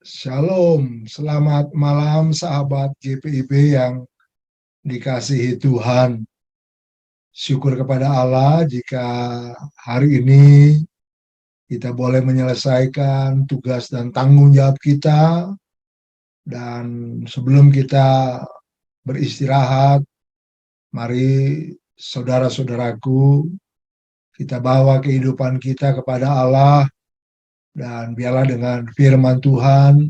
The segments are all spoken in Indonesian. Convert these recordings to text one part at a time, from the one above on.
Shalom, selamat malam sahabat GPIB yang dikasihi Tuhan. Syukur kepada Allah jika hari ini kita boleh menyelesaikan tugas dan tanggung jawab kita. Dan sebelum kita beristirahat, mari saudara-saudaraku, kita bawa kehidupan kita kepada Allah. Dan biarlah dengan firman Tuhan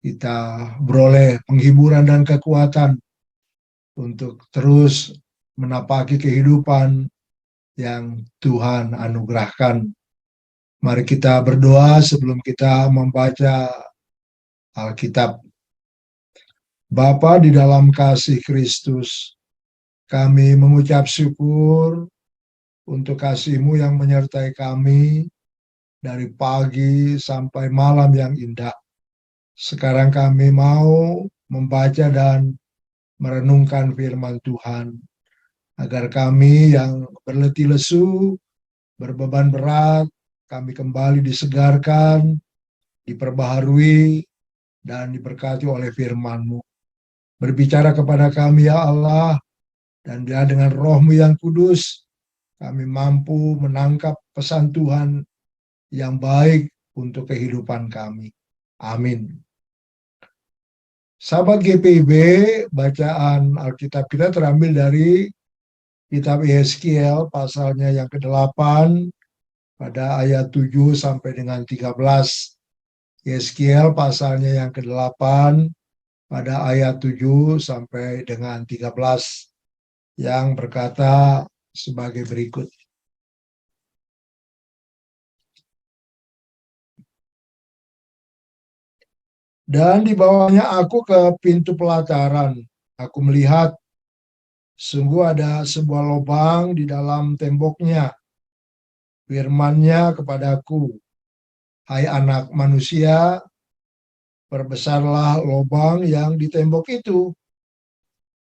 kita beroleh penghiburan dan kekuatan untuk terus menapaki kehidupan yang Tuhan anugerahkan. Mari kita berdoa sebelum kita membaca Alkitab. Bapa di dalam kasih Kristus, kami mengucap syukur untuk kasih-Mu yang menyertai kami dari pagi sampai malam yang indah. Sekarang kami mau membaca dan merenungkan firman Tuhan, agar kami yang berletih lesu, berbeban berat, kami kembali disegarkan, diperbaharui, dan diberkati oleh firman-Mu. Berbicara kepada kami ya Allah, dan dia dengan Roh-Mu yang kudus, kami mampu menangkap pesan Tuhan yang baik untuk kehidupan kami. Amin. Sahabat GPIB, bacaan Alkitab kita terambil dari Kitab Yeskiel pasalnya yang ke-8 pada ayat 7 sampai dengan 13. Yeskiel pasalnya yang ke-8 pada ayat 7 sampai dengan 13 yang berkata sebagai berikut. Dan dibawanya aku ke pintu pelataran. Aku melihat sungguh ada sebuah lubang di dalam temboknya. Firman-Nya kepadaku, hai anak manusia, perbesarlah lubang yang di tembok itu.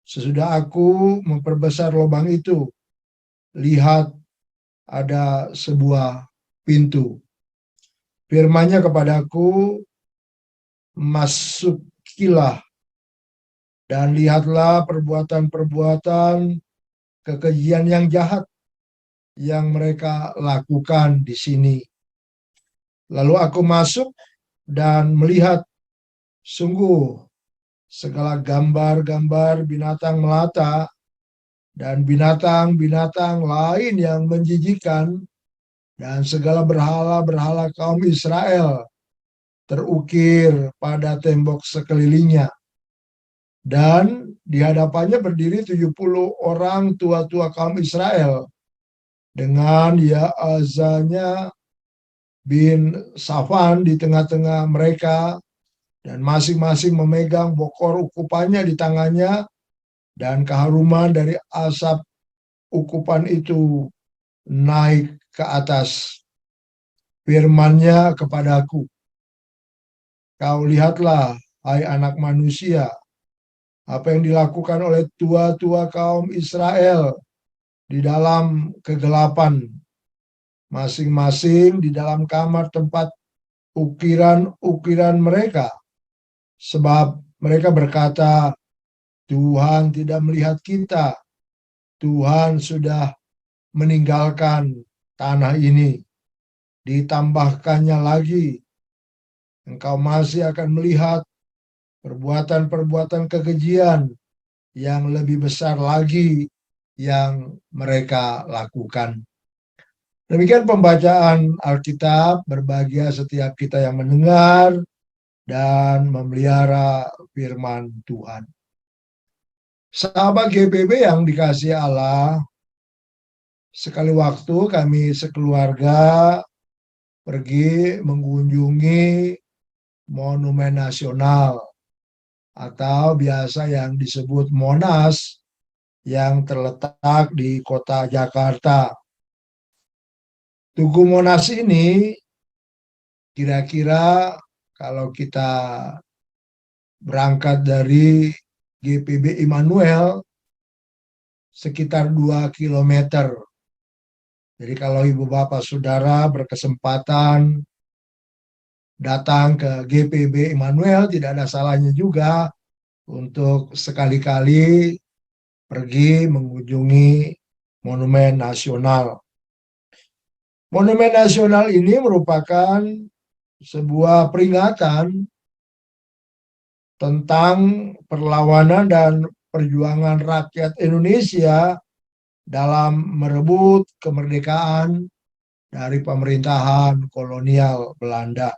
Sesudah aku memperbesar lubang itu, lihat ada sebuah pintu. Firman-Nya kepadaku, masukilah dan lihatlah perbuatan-perbuatan kekejian yang jahat yang mereka lakukan di sini. Lalu aku masuk dan melihat sungguh segala gambar-gambar binatang melata dan binatang-binatang lain yang menjijikkan dan segala berhala-berhala kaum Israel terukir pada tembok sekelilingnya. Dan di hadapannya berdiri 70 orang tua-tua kaum Israel dengan Yaazanya bin Safan di tengah-tengah mereka, dan masing-masing memegang bokor ukupannya di tangannya, dan keharuman dari asap ukupan itu naik ke atas. Firman-Nya kepadaku, kau lihatlah, hai anak manusia, apa yang dilakukan oleh tua-tua kaum Israel di dalam kegelapan, masing-masing di dalam kamar tempat ukiran-ukiran mereka. Sebab mereka berkata, Tuhan tidak melihat kita, Tuhan sudah meninggalkan tanah ini. Ditambahkannya lagi, engkau masih akan melihat perbuatan-perbuatan kekejian yang lebih besar lagi yang mereka lakukan. Demikian pembacaan Alkitab. Berbahagia setiap kita yang mendengar dan memelihara firman Tuhan. Sahabat GPB yang dikasihi Allah, sekali waktu kami sekeluarga pergi mengunjungi Monumen Nasional atau biasa yang disebut Monas yang terletak di kota Jakarta. Tugu Monas ini kira-kira kalau kita berangkat dari GPB Immanuel sekitar 2 kilometer. Jadi kalau ibu bapak saudara berkesempatan datang ke GPB Immanuel, tidak ada salahnya juga untuk sekali-kali pergi mengunjungi Monumen Nasional. Monumen Nasional ini merupakan sebuah peringatan tentang perlawanan dan perjuangan rakyat Indonesia dalam merebut kemerdekaan dari pemerintahan kolonial Belanda.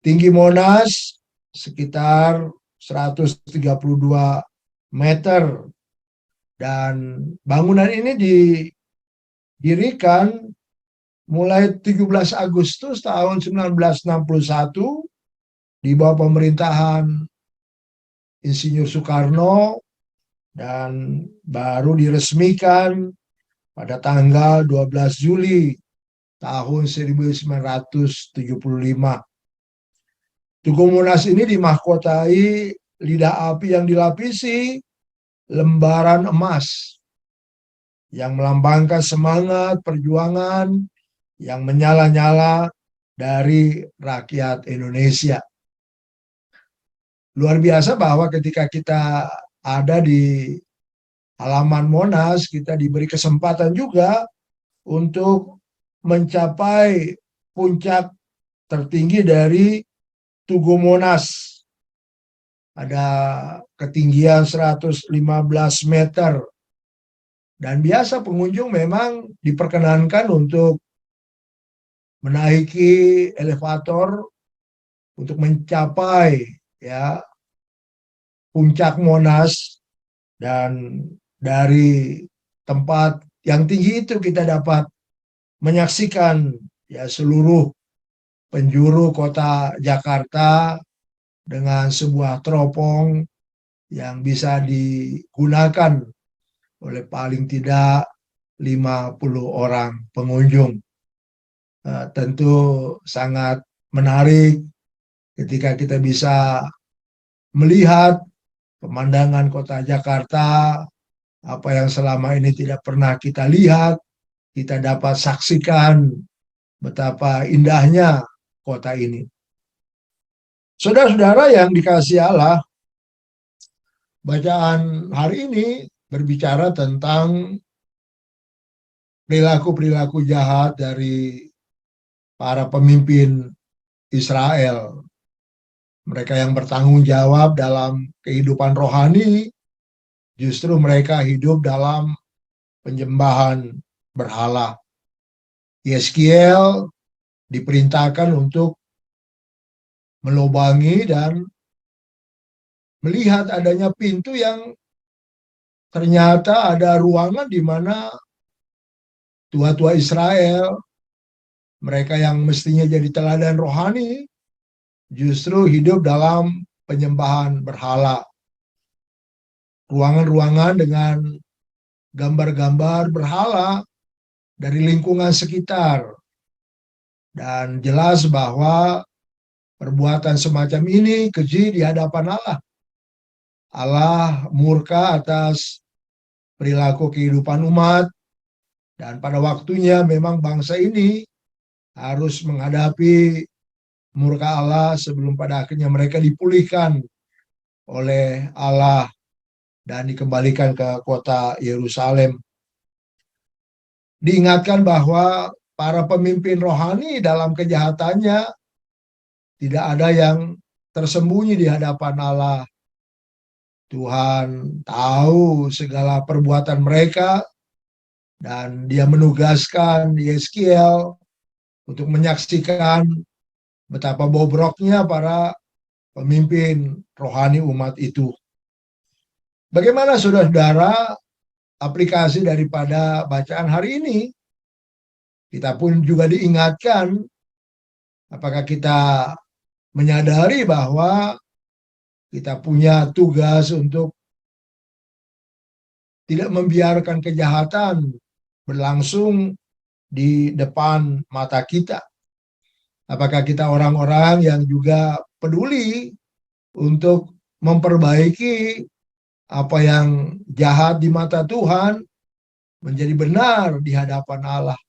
Tinggi Monas sekitar 132 meter dan bangunan ini didirikan mulai 17 Agustus tahun 1961 di bawah pemerintahan Insinyur Soekarno dan baru diresmikan pada tanggal 12 Juli tahun 1975. Tugu Monas ini dimahkotai lidah api yang dilapisi lembaran emas yang melambangkan semangat perjuangan yang menyala-nyala dari rakyat Indonesia. Luar biasa bahwa ketika kita ada di halaman Monas, kita diberi kesempatan juga untuk mencapai puncak tertinggi dari Tugu Monas. Ada ketinggian 115 meter. Dan biasa pengunjung memang diperkenankan untuk menaiki elevator untuk mencapai ya puncak Monas, dan dari tempat yang tinggi itu kita dapat menyaksikan ya seluruh penjuru kota Jakarta dengan sebuah teropong yang bisa digunakan oleh paling tidak 50 orang pengunjung. Tentu sangat menarik ketika kita bisa melihat pemandangan kota Jakarta, apa yang selama ini tidak pernah kita lihat, kita dapat saksikan betapa indahnya kota ini. Saudara-saudara yang dikasihi Allah, bacaan hari ini berbicara tentang perilaku-perilaku jahat dari para pemimpin Israel. Mereka yang bertanggung jawab dalam kehidupan rohani, justru mereka hidup dalam penyembahan berhala. Yeskiel diperintahkan untuk melubangi dan melihat adanya pintu yang ternyata ada ruangan di mana tua-tua Israel, mereka yang mestinya jadi teladan rohani, justru hidup dalam penyembahan berhala. Ruangan-ruangan dengan gambar-gambar berhala dari lingkungan sekitar. Dan jelas bahwa perbuatan semacam ini keji di hadapan Allah. Allah murka atas perilaku kehidupan umat, dan pada waktunya memang bangsa ini harus menghadapi murka Allah sebelum pada akhirnya mereka dipulihkan oleh Allah dan dikembalikan ke kota Yerusalem. Diingatkan bahwa para pemimpin rohani dalam kejahatannya tidak ada yang tersembunyi di hadapan Allah. Tuhan tahu segala perbuatan mereka dan Dia menugaskan Yeskiel untuk menyaksikan betapa bobroknya para pemimpin rohani umat itu. Bagaimana saudara-saudara aplikasi daripada bacaan hari ini? Kita pun juga diingatkan, apakah kita menyadari bahwa kita punya tugas untuk tidak membiarkan kejahatan berlangsung di depan mata kita. Apakah kita orang-orang yang juga peduli untuk memperbaiki apa yang jahat di mata Tuhan menjadi benar di hadapan Allah?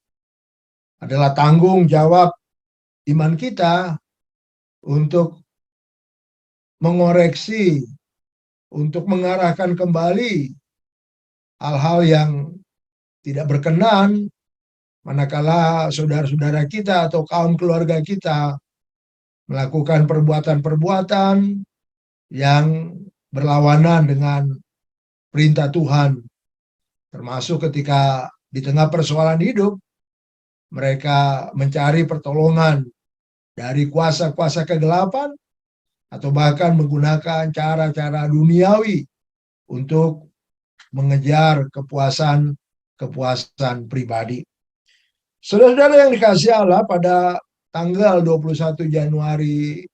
Adalah tanggung jawab iman kita untuk mengoreksi, untuk mengarahkan kembali hal-hal yang tidak berkenan, manakala saudara-saudara kita atau kaum keluarga kita melakukan perbuatan-perbuatan yang berlawanan dengan perintah Tuhan, termasuk ketika di tengah persoalan hidup, mereka mencari pertolongan dari kuasa-kuasa kegelapan, atau bahkan menggunakan cara-cara duniawi untuk mengejar kepuasan pribadi. Saudara-saudara yang dikasihi Allah, pada tanggal 21 Januari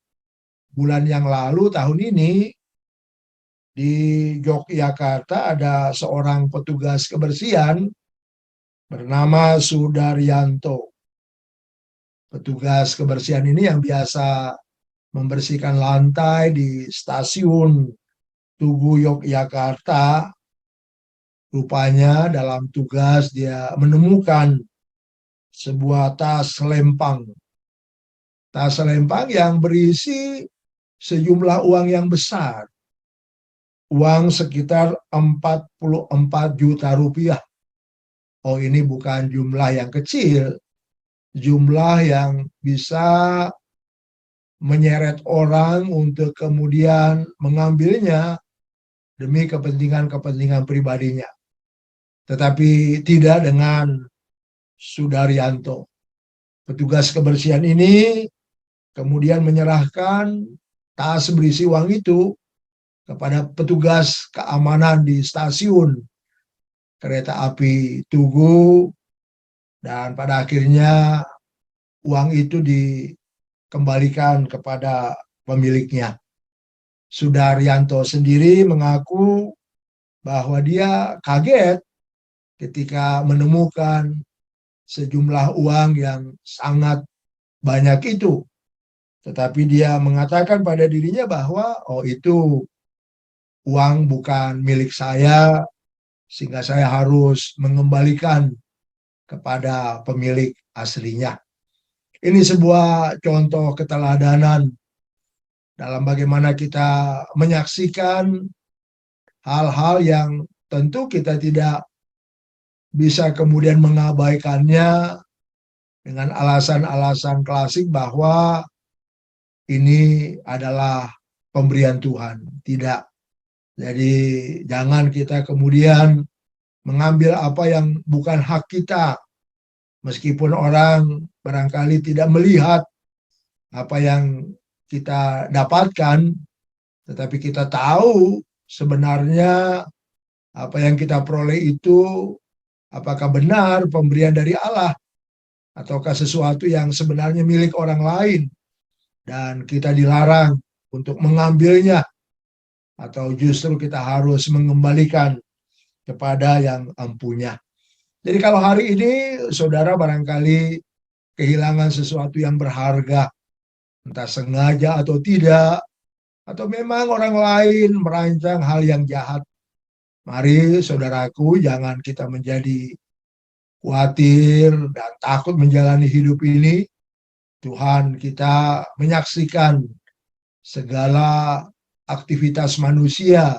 bulan yang lalu tahun ini, di Yogyakarta ada seorang petugas kebersihan bernama Sudaryanto. Petugas kebersihan ini yang biasa membersihkan lantai di stasiun Tugu Yogyakarta, rupanya dalam tugas dia menemukan sebuah tas lempang. Tas lempang yang berisi sejumlah uang yang besar. Uang sekitar 44 juta rupiah. Oh, ini bukan jumlah yang kecil. Jumlah yang bisa menyeret orang untuk kemudian mengambilnya demi kepentingan-kepentingan pribadinya. Tetapi tidak dengan Sudaryanto. Petugas kebersihan ini kemudian menyerahkan tas berisi uang itu kepada petugas keamanan di stasiun kereta api Tugu, dan pada akhirnya uang itu dikembalikan kepada pemiliknya. Sudaryanto sendiri mengaku bahwa dia kaget ketika menemukan sejumlah uang yang sangat banyak itu. Tetapi dia mengatakan pada dirinya bahwa itu uang bukan milik saya, sehingga saya harus mengembalikan kepada pemilik aslinya. Ini sebuah contoh keteladanan dalam bagaimana kita menyaksikan hal-hal yang tentu kita tidak bisa kemudian mengabaikannya dengan alasan-alasan klasik bahwa ini adalah pemberian Tuhan. Tidak. Jadi jangan kita kemudian mengambil apa yang bukan hak kita, meskipun orang barangkali tidak melihat apa yang kita dapatkan, tetapi kita tahu sebenarnya apa yang kita peroleh itu apakah benar pemberian dari Allah, ataukah sesuatu yang sebenarnya milik orang lain dan kita dilarang untuk mengambilnya, atau justru kita harus mengembalikan kepada yang empunya. Jadi kalau hari ini saudara barangkali kehilangan sesuatu yang berharga, entah sengaja atau tidak, atau memang orang lain merancang hal yang jahat, mari saudaraku, jangan kita menjadi khawatir dan takut menjalani hidup ini. Tuhan kita menyaksikan segala aktivitas manusia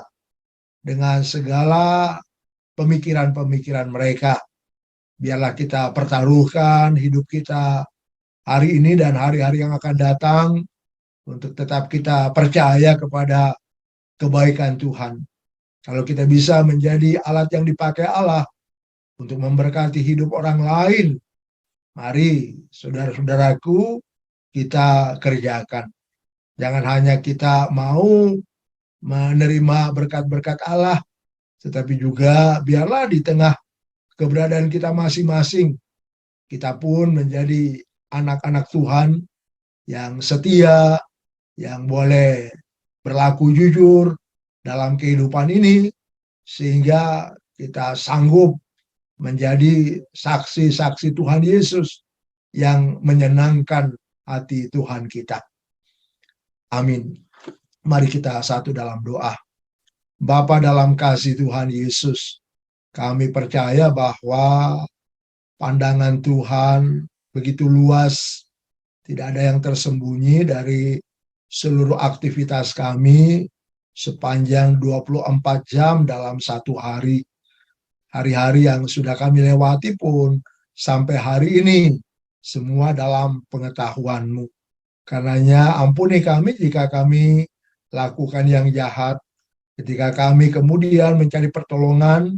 dengan segala pemikiran-pemikiran mereka. Biarlah kita pertaruhkan hidup kita hari ini dan hari-hari yang akan datang untuk tetap kita percaya kepada kebaikan Tuhan. Kalau kita bisa menjadi alat yang dipakai Allah untuk memberkati hidup orang lain, mari saudara-saudaraku kita kerjakan. Jangan hanya kita mau menerima berkat-berkat Allah, tetapi juga biarlah di tengah keberadaan kita masing-masing, kita pun menjadi anak-anak Tuhan yang setia, yang boleh berlaku jujur dalam kehidupan ini, sehingga kita sanggup menjadi saksi-saksi Tuhan Yesus yang menyenangkan hati Tuhan kita. Amin. Mari kita satu dalam doa. Bapa dalam kasih Tuhan Yesus, kami percaya bahwa pandangan Tuhan begitu luas, tidak ada yang tersembunyi dari seluruh aktivitas kami sepanjang 24 jam dalam satu hari. Hari-hari yang sudah kami lewati pun sampai hari ini semua dalam pengetahuan-Mu. Karenanya ampuni kami jika kami lakukan yang jahat, ketika kami kemudian mencari pertolongan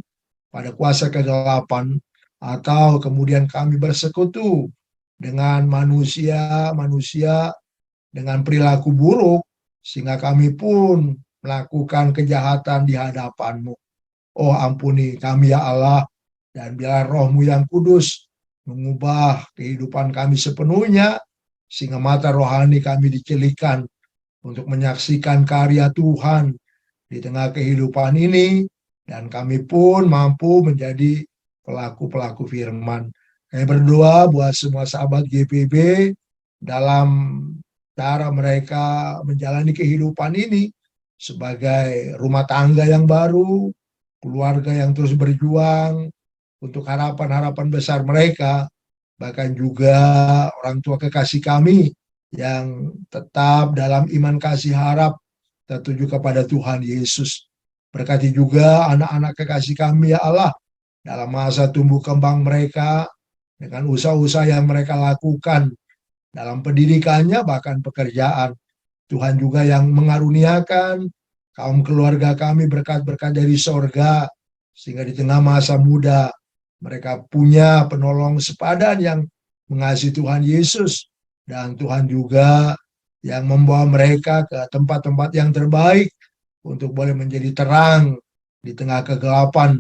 pada kuasa kegelapan, atau kemudian kami bersekutu dengan manusia dengan perilaku buruk, sehingga kami pun melakukan kejahatan di hadapan-Mu. Oh, ampuni kami ya Allah, dan biarlah Roh-Mu yang kudus mengubah kehidupan kami sepenuhnya, sehingga mata rohani kami dicelikan untuk menyaksikan karya Tuhan di tengah kehidupan ini, dan kami pun mampu menjadi pelaku-pelaku firman. Kami berdoa buat semua sahabat GPB dalam cara mereka menjalani kehidupan ini sebagai rumah tangga yang baru, keluarga yang terus berjuang untuk harapan-harapan besar mereka, bahkan juga orang tua kekasih kami yang tetap dalam iman kasih harap tertuju kepada Tuhan Yesus. Berkati juga anak-anak kekasih kami ya Allah dalam masa tumbuh kembang mereka dengan usaha-usaha yang mereka lakukan dalam pendidikannya bahkan pekerjaan. Tuhan juga yang mengaruniakan kaum keluarga kami berkat-berkat dari sorga, sehingga di tengah masa muda mereka punya penolong sepadan yang mengasihi Tuhan Yesus, dan Tuhan juga yang membawa mereka ke tempat-tempat yang terbaik untuk boleh menjadi terang di tengah kegelapan,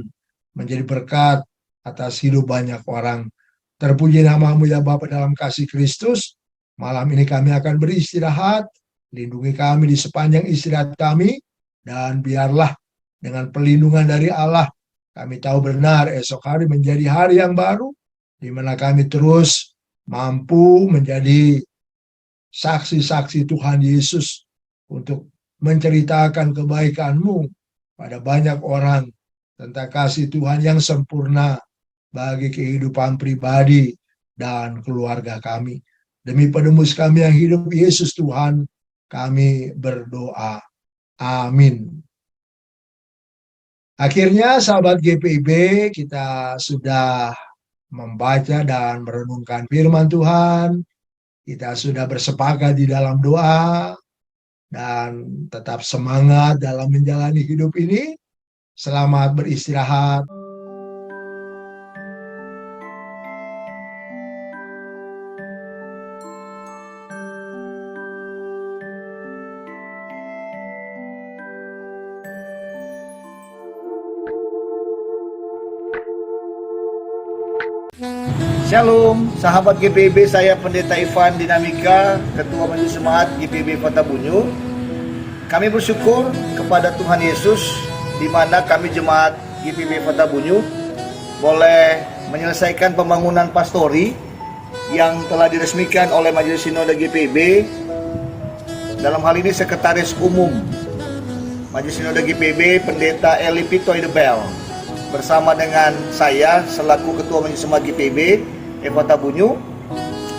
menjadi berkat atas hidup banyak orang. Terpuji nama-Mu ya Bapa dalam kasih Kristus. Malam ini kami akan beristirahat, lindungi kami di sepanjang istirahat kami, dan biarlah dengan perlindungan dari Allah, kami tahu benar esok hari menjadi hari yang baru, di mana kami terus mampu menjadi saksi-saksi Tuhan Yesus untuk menceritakan kebaikan-Mu pada banyak orang tentang kasih Tuhan yang sempurna bagi kehidupan pribadi dan keluarga kami. Demi penembus kami yang hidup, Yesus Tuhan, kami berdoa. Amin. Akhirnya sahabat GPIB, kita sudah membaca dan merenungkan firman Tuhan. Kita sudah bersepakat di dalam doa dan tetap semangat dalam menjalani hidup ini. Selamat beristirahat. Shalom, sahabat GPIB, saya Pendeta Ivan Dinamika, Ketua Majelis Jemaat GPIB Kota Bunyu. Kami bersyukur kepada Tuhan Yesus, di mana kami Jemaat GPIB Kota Bunyu boleh menyelesaikan pembangunan pastori yang telah diresmikan oleh Majelis Sinode GPIB. Dalam hal ini Sekretaris Umum Majelis Sinode GPIB, Pendeta Eli Pitoy de Bel, bersama dengan saya selaku Ketua Majelis Jemaat GPIB Kota Bunyu.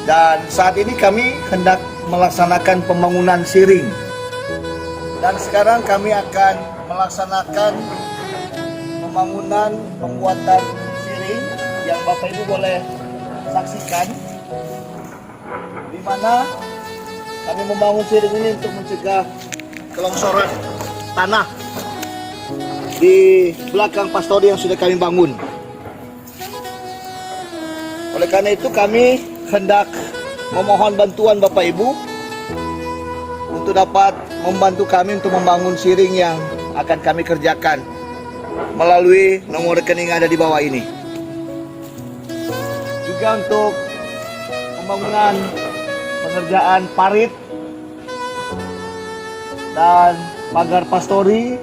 Dan saat ini kami hendak melaksanakan pembangunan siring, dan sekarang kami akan melaksanakan pembangunan pembuatan siring yang Bapak Ibu boleh saksikan, di mana kami membangun siring ini untuk mencegah kelongsoran tanah di belakang pastori yang sudah kami bangun. Oleh karena itu kami hendak memohon bantuan Bapak Ibu untuk dapat membantu kami untuk membangun siring yang akan kami kerjakan melalui nomor rekening yang ada di bawah ini. Juga untuk pembangunan pengerjaan parit dan pagar pastori